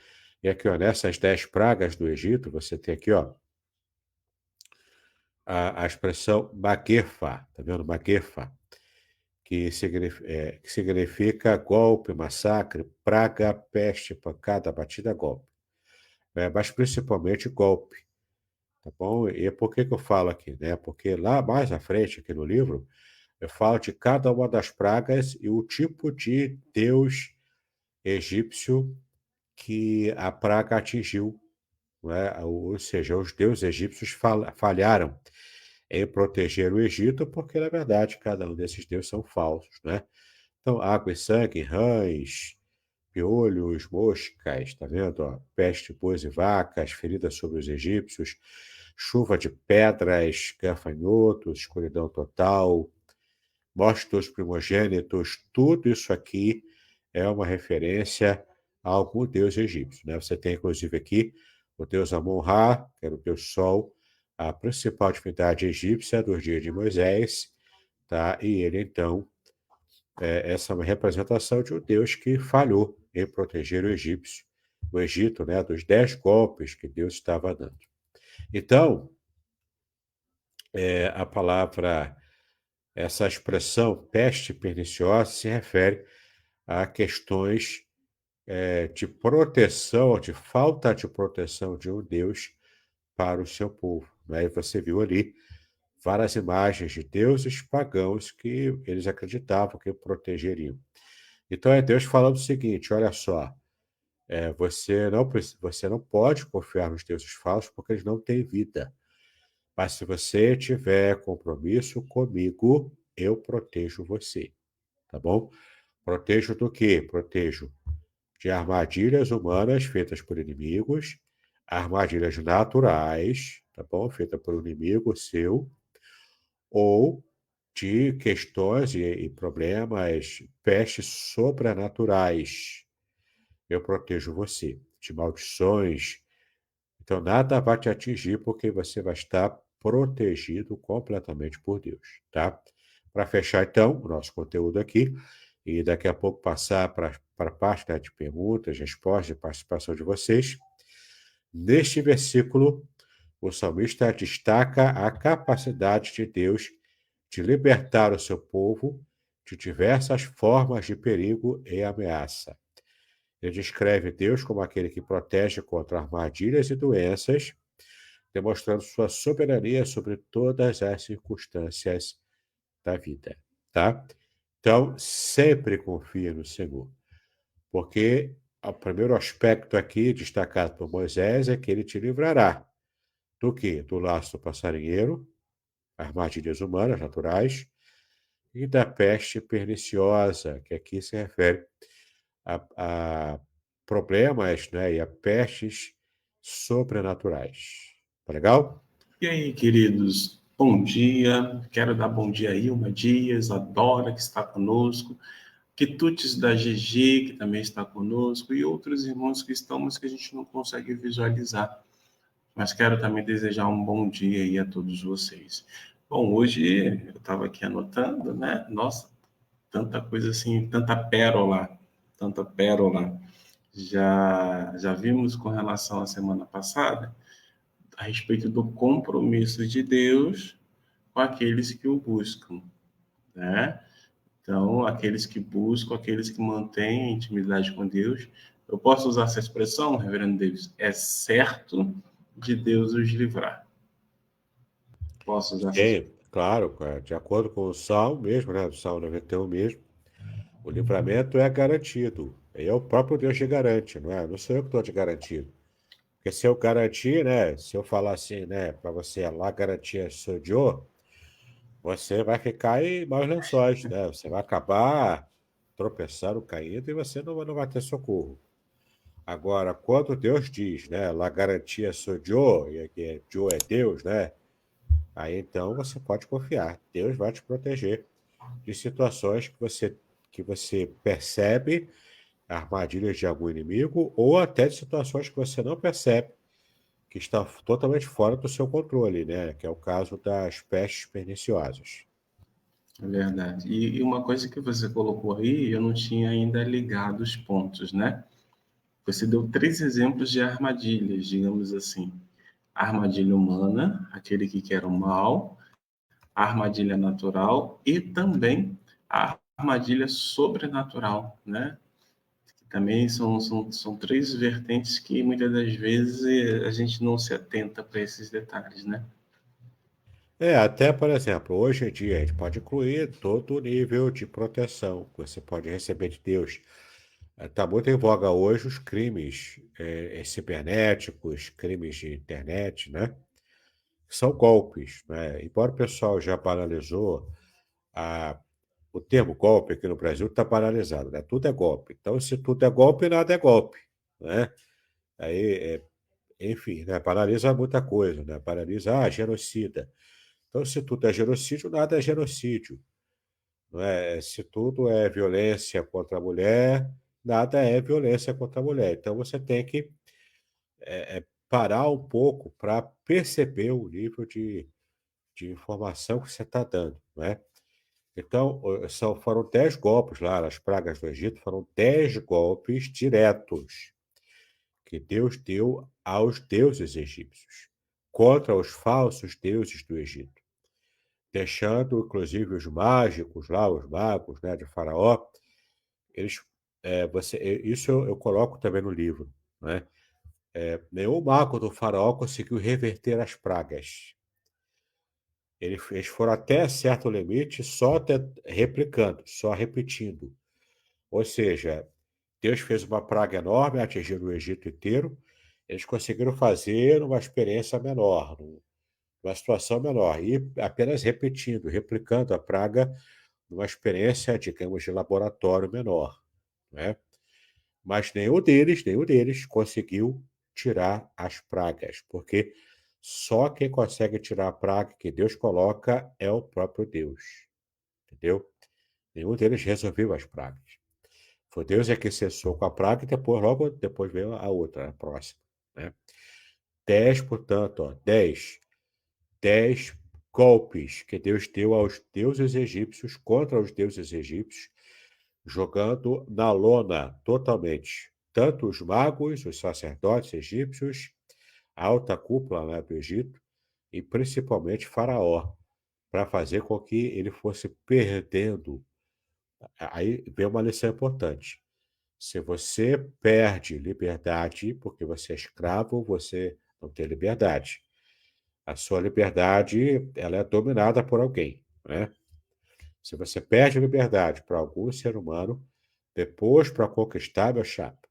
E aqui, ó, nessas 10 pragas do Egito, você tem aqui, ó, a expressão maguefa, tá vendo? Maguefa, que significa golpe, massacre, praga, peste, pancada, batida, golpe. Mas principalmente golpe, tá bom? E por que eu falo aqui, né? Porque lá mais à frente, aqui no livro, eu falo de cada uma das pragas e o tipo de deus egípcio que a praga atingiu, não é? Ou seja, os deuses egípcios falharam em proteger o Egito, porque, na verdade, cada um desses deuses são falsos, né? Então, água e sangue, rãs, piolhos, moscas, tá vendo? Ó? Peste, bois e vacas, feridas sobre os egípcios, chuva de pedras, gafanhotos, escuridão total, morte dos primogênitos, tudo isso aqui é uma referência a algum deus egípcio, né? Você tem, inclusive, aqui o deus Amon-Ra, que era o deus Sol, a principal divindade egípcia dos dias de Moisés, tá? E ele, então, essa é uma representação de um Deus que falhou em proteger o Egito, né, dos 10 golpes que Deus estava dando. Então, a palavra, essa expressão peste perniciosa se refere a questões de proteção, de falta de proteção de um Deus para o seu povo. Né? E você viu ali várias imagens de deuses pagãos que eles acreditavam que protegeriam. Então é Deus falando o seguinte: olha só, você não pode confiar nos deuses falsos porque eles não têm vida. Mas se você tiver compromisso comigo, eu protejo você, tá bom? Protejo do quê? Protejo de armadilhas humanas feitas por inimigos, armadilhas naturais, tá bom? Feitas por um inimigo seu, ou de questões e problemas, pestes sobrenaturais. Eu protejo você de maldições. Então, nada vai te atingir porque você vai estar protegido completamente por Deus, tá? Para fechar, então, o nosso conteúdo aqui, e daqui a pouco passar para a parte, né, de perguntas, respostas e participação de vocês. Neste versículo, o salmista destaca a capacidade de Deus de libertar o seu povo de diversas formas de perigo e ameaça. Ele descreve Deus como aquele que protege contra armadilhas e doenças, demonstrando sua soberania sobre todas as circunstâncias da vida, tá? Então, sempre confie no Senhor, porque o primeiro aspecto aqui destacado por Moisés é que ele te livrará do quê? Do laço do passarinheiro, armadilhas humanas naturais, e da peste perniciosa, que aqui se refere a problemas, né, e a pestes sobrenaturais. Tá legal? E aí, queridos, bom dia. Quero dar bom dia aí, Ilma Dias, a Dora, que está conosco, Quitutes da GG, que também está conosco, e outros irmãos que estão, mas que a gente não consegue visualizar. Mas quero também desejar um bom dia aí a todos vocês. Bom, hoje eu estava aqui anotando, né? Nossa, tanta coisa assim, tanta pérola, tanta pérola. Já vimos com relação à semana passada a respeito do compromisso de Deus com aqueles que o buscam, né? Então, aqueles que buscam, aqueles que mantêm a intimidade com Deus, eu posso usar essa expressão, Reverendo Davis? É certo de Deus os livrar. Posso usar essa expressão? Sim, claro, de acordo com o Salmo mesmo, né, do Salmo 91 mesmo, o livramento é garantido. É o próprio Deus que garante, não é? Não sou eu que estou te garantindo. Porque se eu garantir, né, se eu falar assim, né, para você, lá garantia sou Joe, você vai ficar em maus lençóis, né? Você vai acabar tropeçando, caindo e você não vai ter socorro. Agora, quando Deus diz, né, lá garantia sou Joe, e aqui Joe é Deus, né? Aí então você pode confiar. Deus vai te proteger de situações que você percebe armadilhas de algum inimigo ou até de situações que você não percebe, que estão totalmente fora do seu controle, né? Que é o caso das pestes perniciosas. É verdade. E uma coisa que você colocou aí, eu não tinha ainda ligado os pontos, né? Você deu 3 exemplos de armadilhas, digamos assim. a armadilha humana, aquele que quer o mal, a armadilha natural e também a armadilha sobrenatural, né? Também são três vertentes que muitas das vezes a gente não se atenta para esses detalhes, né? Até, por exemplo, hoje em dia a gente pode incluir todo o nível de proteção que você pode receber de Deus. Está muito em voga hoje os crimes cibernéticos, crimes de internet, né? São golpes, né? Embora o pessoal já banalizou, a, o termo golpe aqui no Brasil está banalizado, né? Tudo é golpe. Então, se tudo é golpe, nada é golpe, né? Aí, enfim, né? Banaliza muita coisa, né? Banaliza, genocida. Então, se tudo é genocídio, nada é genocídio, não é? Se tudo é violência contra a mulher, nada é violência contra a mulher. Então, você tem que parar um pouco para perceber o nível de informação que você está dando, não é? Então, foram 10 golpes lá nas pragas do Egito, foram 10 golpes diretos que Deus deu aos deuses egípcios, contra os falsos deuses do Egito, deixando, inclusive, os mágicos lá, os magos, né, de Faraó, eles, isso eu coloco também no livro, né? Nenhum mago do Faraó conseguiu reverter as pragas. Eles foram até certo limite só replicando, só repetindo. Ou seja, Deus fez uma praga enorme, atingindo o Egito inteiro. Eles conseguiram fazer uma experiência menor, numa situação menor, e apenas repetindo, replicando a praga numa experiência, digamos, de laboratório menor, né? Mas nenhum deles conseguiu tirar as pragas, porque só quem consegue tirar a praga que Deus coloca é o próprio Deus, entendeu? Nenhum deles resolveu as pragas. Foi Deus que cessou com a praga e depois, logo depois veio a outra, a próxima, né? 10, portanto, 10 golpes que Deus deu aos deuses egípcios contra os deuses egípcios, jogando na lona totalmente, tanto os magos, os sacerdotes egípcios, a alta cúpula, né, do Egito, e principalmente Faraó, para fazer com que ele fosse perdendo. Aí vem uma lição importante. Se você perde liberdade porque você é escravo, você não tem liberdade. A sua liberdade, ela é dominada por alguém, né? Se você perde a liberdade para algum ser humano, depois para conquistar, meu chapa,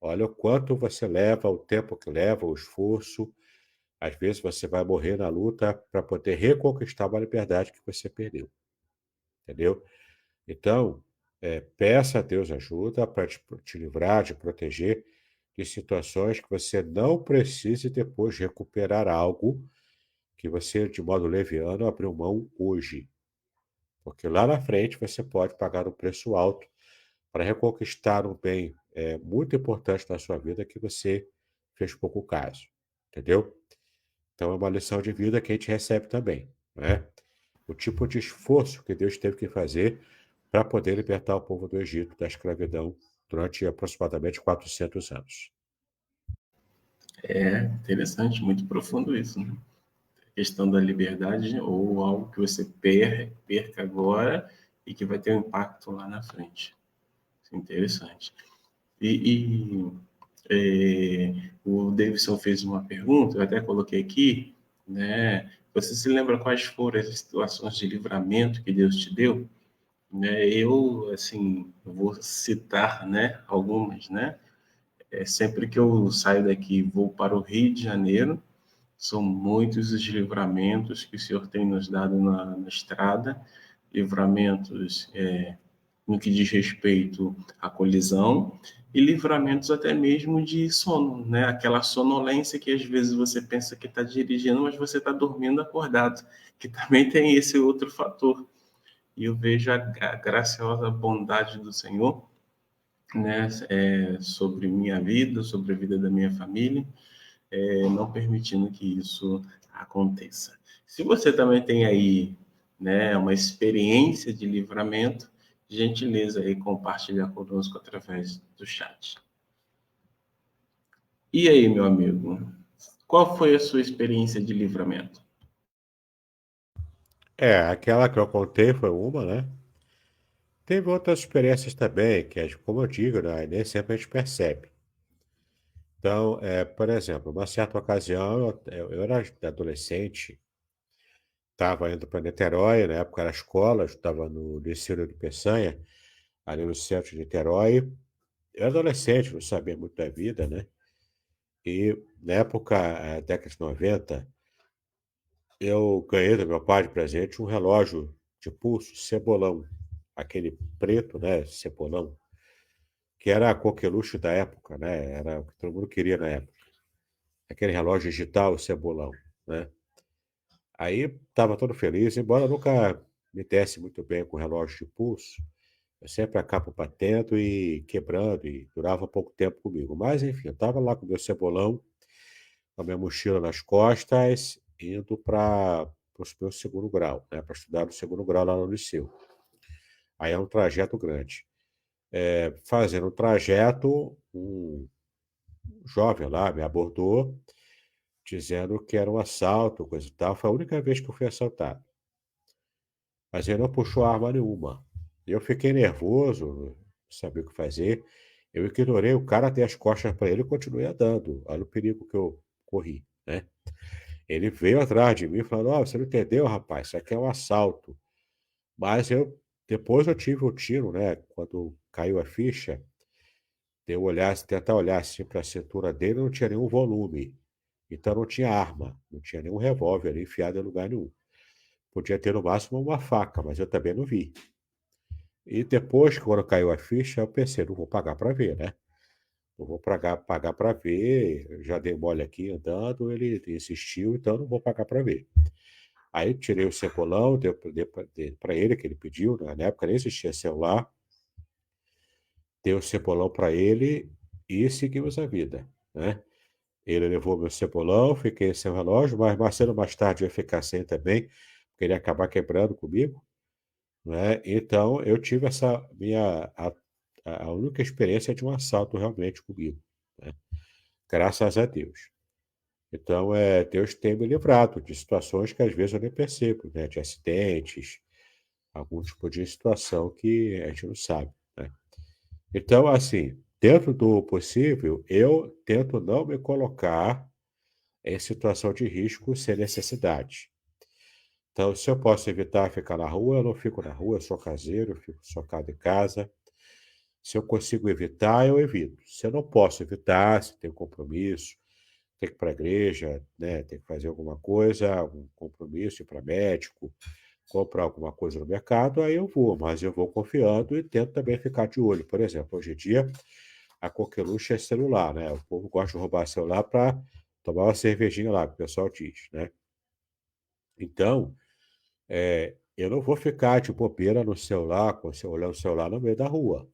olha o quanto você leva, o tempo que leva, o esforço. Às vezes você vai morrer na luta para poder reconquistar uma liberdade que você perdeu, entendeu? Então, peça a Deus ajuda para te livrar, te proteger de situações que você não precise depois recuperar algo que você, de modo leviano, abriu mão hoje. Porque lá na frente você pode pagar um preço alto para reconquistar um bem muito importante na sua vida que você fez pouco caso. Entendeu? Então é uma lição de vida que a gente recebe também, né? O tipo de esforço que Deus teve que fazer para poder libertar o povo do Egito da escravidão durante aproximadamente 400 anos. É interessante, muito profundo isso, né? A questão da liberdade ou algo que você perca agora e que vai ter um impacto lá na frente. Isso é interessante. O Davidson fez uma pergunta, eu até coloquei aqui, né? Você se lembra quais foram as situações de livramento que Deus te deu? Né? Eu, assim, vou citar, né, algumas, né? Sempre que eu saio daqui, vou para o Rio de Janeiro, são muitos os livramentos que o Senhor tem nos dado na estrada, livramentos no que diz respeito à colisão e livramentos até mesmo de sono, né? Aquela sonolência que às vezes você pensa que está dirigindo, mas você está dormindo acordado, que também tem esse outro fator. E eu vejo a graciosa bondade do Senhor, né? Sobre minha vida, sobre a vida da minha família, não permitindo que isso aconteça. Se você também tem aí, né, uma experiência de livramento, gentileza aí compartilhar conosco através do chat. E aí, meu amigo? Qual foi a sua experiência de livramento? Aquela que eu contei foi uma, né? Teve outras experiências também, como eu digo, né? Nem sempre a gente percebe. Então, por exemplo, uma certa ocasião, eu era adolescente, estava indo para Niterói, na época era escola, eu estava no Liceu de Peçanha, ali no centro de Niterói. Eu era adolescente, não sabia muito da vida, né? E na época, década de 90, eu ganhei do meu pai de presente um relógio de pulso Cebolão, aquele preto, né? Cebolão, que era a coqueluche da época, né? Era o que todo mundo queria na época. Aquele relógio digital Cebolão, né? Aí estava todo feliz, embora eu nunca me desse muito bem com relógio de pulso, eu sempre acabo batendo e quebrando e durava pouco tempo comigo. Mas, enfim, eu estava lá com o meu cebolão, com a minha mochila nas costas, indo para o meu segundo grau, né, para estudar no segundo grau lá no liceu. Aí é um trajeto grande. Fazendo o trajeto, um jovem lá me abordou, dizendo que era um assalto, coisa e tal. Foi a única vez que eu fui assaltado. Mas ele não puxou arma nenhuma. Eu fiquei nervoso, não sabia o que fazer. Eu ignorei o cara, dei as costas para ele e continuei andando. Olha o perigo que eu corri, né? Ele veio atrás de mim falando: "Ó, você não entendeu, rapaz? Isso aqui é um assalto." Mas depois eu tive um tiro, né? Quando caiu a ficha, eu olhasse, tentar olhar assim para a cintura dele, não tinha nenhum volume. Então não tinha arma, não tinha nenhum revólver ali enfiado em lugar nenhum. Podia ter no máximo uma faca, mas eu também não vi. E depois, quando caiu a ficha, eu pensei, não vou pagar para ver, né? Não vou pagar para ver, eu já dei mole aqui andando, ele insistiu, então não vou pagar para ver. Aí tirei o cebolão, dei para ele, que ele pediu, né? Na época nem existia celular, dei o cebolão para ele e seguimos a vida, né? Ele levou meu cebolão, fiquei sem o relógio, mas mais cedo ou mais tarde eu ia ficar sem também, porque ele ia acabar quebrando comigo, né? Então eu tive essa a única experiência de um assalto realmente comigo, né? Graças a Deus. Então, Deus tem me livrado de situações que às vezes eu nem percebo, né? De acidentes, algum tipo de situação que a gente não sabe, né? Então, assim, dentro do possível, eu tento não me colocar em situação de risco sem necessidade. Então, se eu posso evitar ficar na rua, eu não fico na rua, eu sou caseiro, eu fico socado em casa. Se eu consigo evitar, eu evito. Se eu não posso evitar, se tem compromisso, tem que ir para a igreja, né, tem que fazer alguma coisa, algum compromisso, ir para médico, comprar alguma coisa no mercado, aí eu vou, mas eu vou confiando e tento também ficar de olho. Por exemplo, hoje em dia, a coqueluche é celular, né? O povo gosta de roubar celular para tomar uma cervejinha lá, que o pessoal diz, né? Então, eu não vou ficar de bobeira no celular, olhando o celular no meio da rua.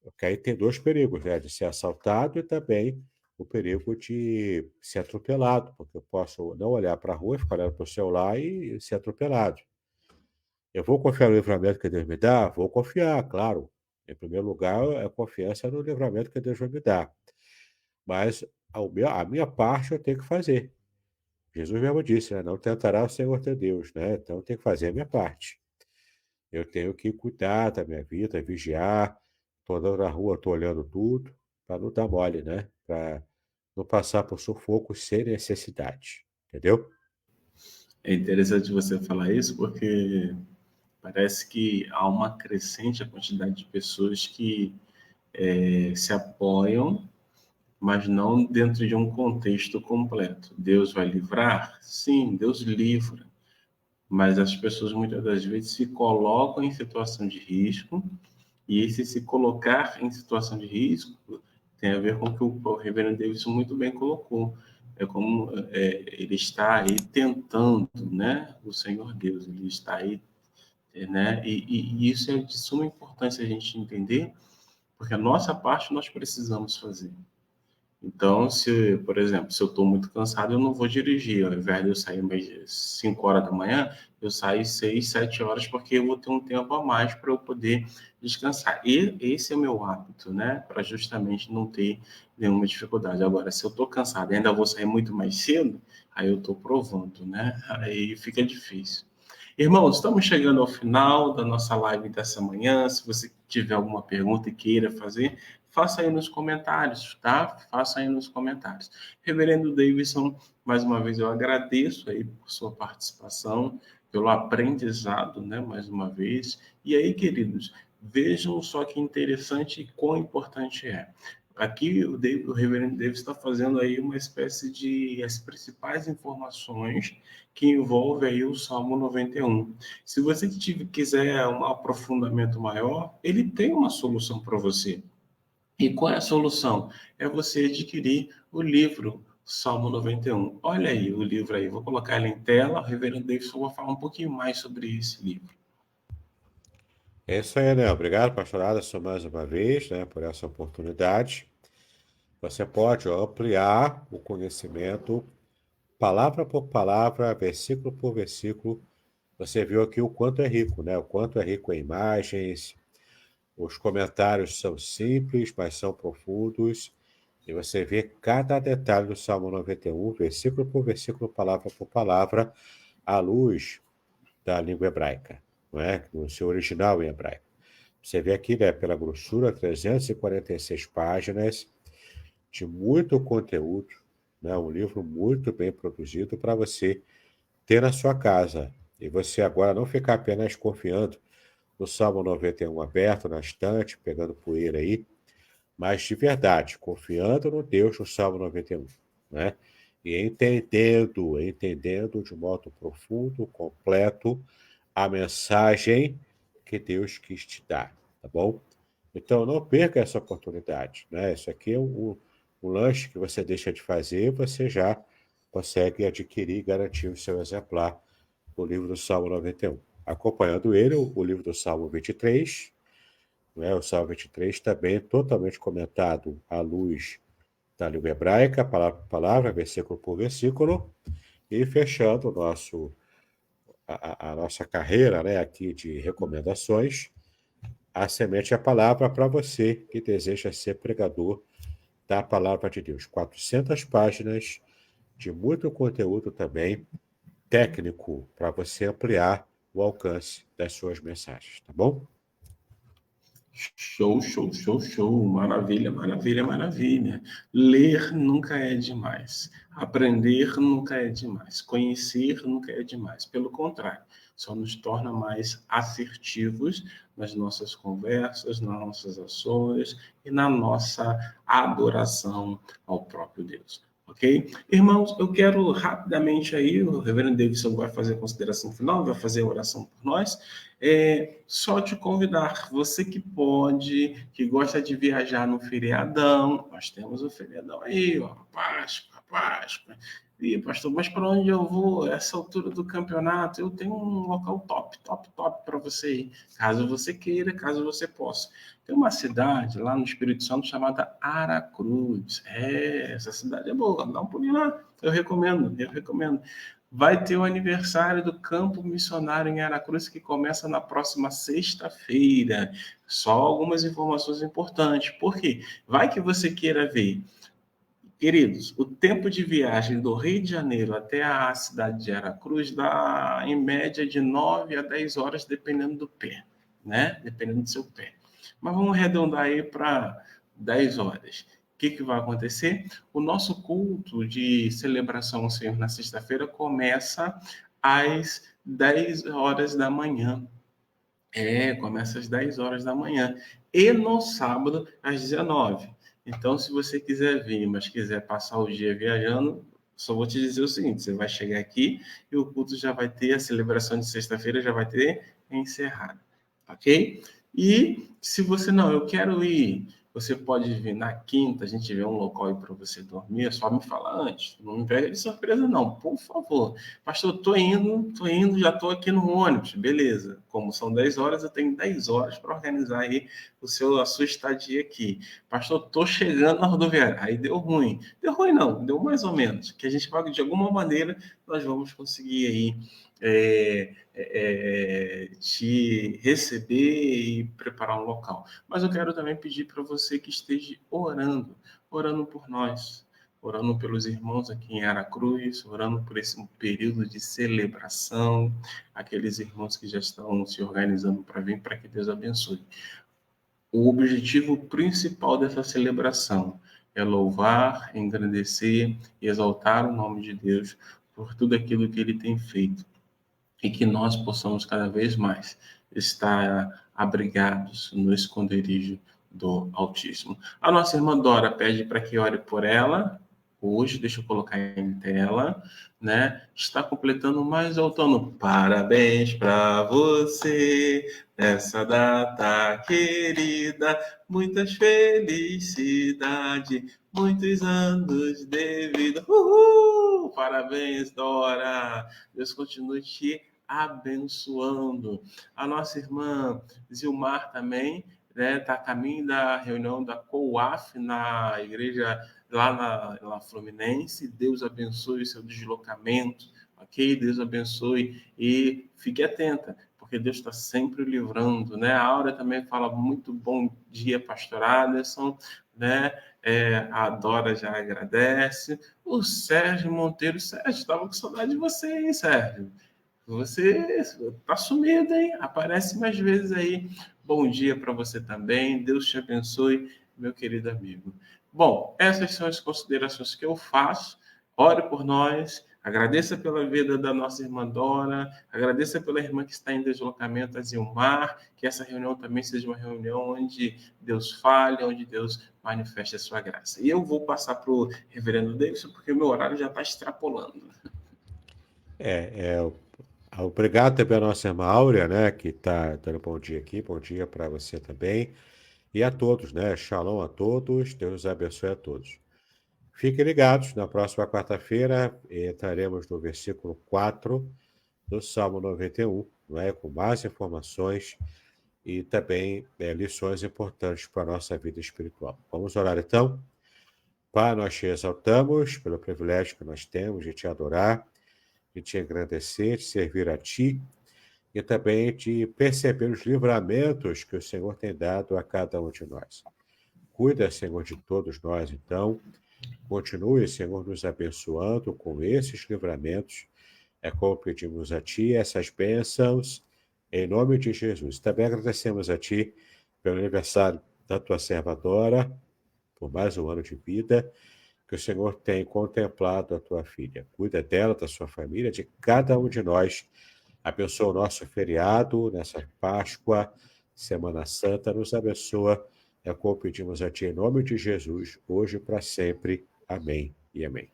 Porque aí tem dois perigos, né? De ser assaltado e também o perigo de ser atropelado, porque eu posso não olhar para a rua, ficar olhando para o celular e ser atropelado. Eu vou confiar no livramento que Deus me dá? Vou confiar, claro. Em primeiro lugar, a confiança no livramento que Deus vai me dar. Mas a minha parte eu tenho que fazer. Jesus mesmo disse, né? Não tentará o Senhor teu Deus, né? Então eu tenho que fazer a minha parte. Eu tenho que cuidar da minha vida, vigiar. Estou andando na rua, estou olhando tudo, para não dar mole, né? Para não passar por sufoco sem necessidade. Entendeu? É interessante você falar isso, porque parece que há uma crescente a quantidade de pessoas que se apoiam, mas não dentro de um contexto completo. Deus vai livrar? Sim, Deus livra. Mas as pessoas muitas das vezes se colocam em situação de risco, e esse se colocar em situação de risco tem a ver com o que o reverendo Davidson muito bem colocou. É como ele está aí tentando, né? O Senhor Deus, ele está aí, né? E isso é de suma importância a gente entender, porque a nossa parte nós precisamos fazer. Então, por exemplo, se eu estou muito cansado, eu não vou dirigir. Ao invés de eu sair mais 5 horas da manhã, eu saio 6, 7 horas, porque eu vou ter um tempo a mais para eu poder descansar. E esse é o meu hábito, né? Para justamente não ter nenhuma dificuldade. Agora, se eu estou cansado e ainda vou sair muito mais cedo, aí eu estou provando, né? Aí fica difícil. Irmãos, estamos chegando ao final da nossa live dessa manhã. Se você tiver alguma pergunta e queira fazer, faça aí nos comentários, tá? Faça aí nos comentários. Reverendo Davidson, mais uma vez eu agradeço aí por sua participação, pelo aprendizado, né? Mais uma vez. E aí, queridos, vejam só que interessante e quão importante é. Aqui o Reverendo Davis está fazendo aí uma espécie de as principais informações que envolve aí o Salmo 91. Se você quiser um aprofundamento maior, ele tem uma solução para você. E qual é a solução? É você adquirir o livro Salmo 91. Olha aí o livro aí, vou colocar ele em tela, o Reverendo Davidson vai falar um pouquinho mais sobre esse livro. É isso aí, né? Obrigado, pastor Alisson, mais uma vez, né, por essa oportunidade. Você pode ampliar o conhecimento, palavra por palavra, versículo por versículo. Você viu aqui o quanto é rico, né? O quanto é rico em imagens. Os comentários são simples, mas são profundos. E você vê cada detalhe do Salmo 91, versículo por versículo, palavra por palavra, à luz da língua hebraica, não é? No seu original em hebraico. Você vê aqui, né, pela grossura, 346 páginas de muito conteúdo, né? Um livro muito bem produzido para você ter na sua casa. E você agora não ficar apenas confiando no Salmo 91 aberto na estante, pegando poeira aí, mas de verdade, confiando no Deus do Salmo 91, né? E entendendo de modo profundo, completo, a mensagem que Deus quis te dar, tá bom? Então, não perca essa oportunidade, né? Isso aqui é um lanche que você deixa de fazer, você já consegue adquirir e garantir o seu exemplar do livro do Salmo 91. Acompanhando ele, o livro do Salmo 23, né? O Salmo 23 também totalmente comentado à luz da língua hebraica, palavra por palavra, versículo por versículo, e fechando a nossa carreira, né, aqui de recomendações, a semente é a palavra para você que deseja ser pregador da palavra de Deus. 400 páginas de muito conteúdo também técnico para você ampliar o alcance das suas mensagens, tá bom? Show, show, show, show. Maravilha, maravilha, maravilha. Ler nunca é demais. Aprender nunca é demais. Conhecer nunca é demais. Pelo contrário, só nos torna mais assertivos nas nossas conversas, nas nossas ações e na nossa adoração ao próprio Deus. Ok? Irmãos, eu quero rapidamente aí, o Reverendo Davidson vai fazer a consideração final, vai fazer a oração por nós. Só te convidar, você que pode, que gosta de viajar no feriadão, nós temos o feriadão aí, ó, Páscoa. E, pastor, mas para onde eu vou? Essa altura do campeonato, eu tenho um local top para você ir, caso você queira, caso você possa. Tem uma cidade lá no Espírito Santo chamada Aracruz. Essa cidade é boa, dá um pulinho lá. Eu recomendo. Vai ter o aniversário do Campo Missionário em Aracruz, que começa na próxima sexta-feira. Só algumas informações importantes. Por quê? Vai que você queira ver. Queridos, o tempo de viagem do Rio de Janeiro até a cidade de Aracruz dá, em média, de 9 a 10 horas, dependendo do pé, né? Dependendo do seu pé. Mas vamos arredondar aí para 10 horas. O que vai acontecer? O nosso culto de celebração ao Senhor na sexta-feira começa às 10 horas da manhã. Começa às 10 horas da manhã. E no sábado, às 19. Então, se você quiser vir, mas quiser passar o dia viajando, só vou te dizer o seguinte: você vai chegar aqui e o culto já vai ter, a celebração de sexta-feira já vai ter encerrado, ok? E se você não, eu quero ir Você pode vir na quinta, a gente vê um local aí para você dormir, é só me falar antes. Não me pega de surpresa, não, por favor. Pastor, tô indo, já tô aqui no ônibus. Beleza. Como são 10 horas, eu tenho 10 horas para organizar aí a sua estadia aqui. Pastor, tô chegando na rodoviária. Aí deu ruim. Deu ruim não, deu mais ou menos. Que a gente vai, de alguma maneira, nós vamos conseguir aí te receber e preparar um local. Mas eu quero também pedir para você que esteja orando por nós, orando pelos irmãos aqui em Aracruz, orando por esse período de celebração, aqueles irmãos que já estão se organizando para vir, para que Deus abençoe. O objetivo principal dessa celebração é louvar, engrandecer e exaltar o nome de Deus por tudo aquilo que Ele tem feito e que nós possamos cada vez mais estar abrigados no esconderijo do Altíssimo. A nossa irmã Dora pede para que ore por ela. Hoje, deixa eu colocar em tela, né? Está completando mais outono. Parabéns para você nessa data querida. Muitas felicidades, muitos anos de vida. Uhul! Parabéns, Dora. Deus continue te abençoando. A nossa irmã Zilmar também, né? Está a caminho da reunião da COAF na igreja lá na Fluminense. Deus abençoe o seu deslocamento, ok? Deus abençoe e fique atenta, porque Deus está sempre livrando, né? A Aura também fala muito bom dia, pastor Aderson, né? A Dora já agradece. O Sérgio Monteiro, Sérgio, estava com saudade de você, hein, Sérgio? Você tá sumido, hein? Aparece mais vezes aí. Bom dia para você também. Deus te abençoe, meu querido amigo. Bom, essas são as considerações que eu faço. Ore por nós. Agradeça pela vida da nossa irmã Dora. Agradeça pela irmã que está em deslocamento, a Zilmar. Que essa reunião também seja uma reunião onde Deus fale, onde Deus manifeste a sua graça. E eu vou passar para o reverendo Davidson, porque o meu horário já está extrapolando. Obrigado também à nossa irmã Áurea, né, que está dando bom dia aqui. Bom dia para você também. E a todos, né? Shalom a todos. Deus nos abençoe a todos. Fiquem ligados, na próxima quarta-feira entraremos no versículo 4 do Salmo 91, não é? Com mais informações e também lições importantes para a nossa vida espiritual. Vamos orar então? Pai, nós te exaltamos pelo privilégio que nós temos de te adorar, de te agradecer, de servir a ti e também de perceber os livramentos que o Senhor tem dado a cada um de nós. Cuida, Senhor, de todos nós, então. Continue, Senhor, nos abençoando com esses livramentos. É como pedimos a Ti essas bênçãos, em nome de Jesus. Também agradecemos a Ti pelo aniversário da Tua serva Dora, por mais um ano de vida, que o Senhor tem contemplado a Tua filha. Cuida dela, da sua família, de cada um de nós. Abençoa o nosso feriado, nessa Páscoa, Semana Santa. Nos abençoa. É como pedimos a Ti em nome de Jesus, hoje e para sempre. Amém e amém.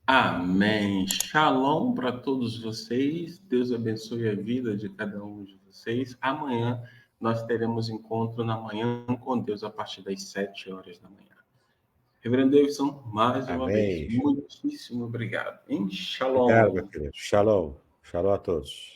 Amém. Shalom para todos vocês. Deus abençoe a vida de cada um de vocês. Amanhã nós teremos encontro na manhã com Deus a partir das 7 horas da manhã. Reverendo Davidson, mais uma vez, muitíssimo obrigado. Shalom. Obrigado, meu querido. Shalom. Shalom a todos.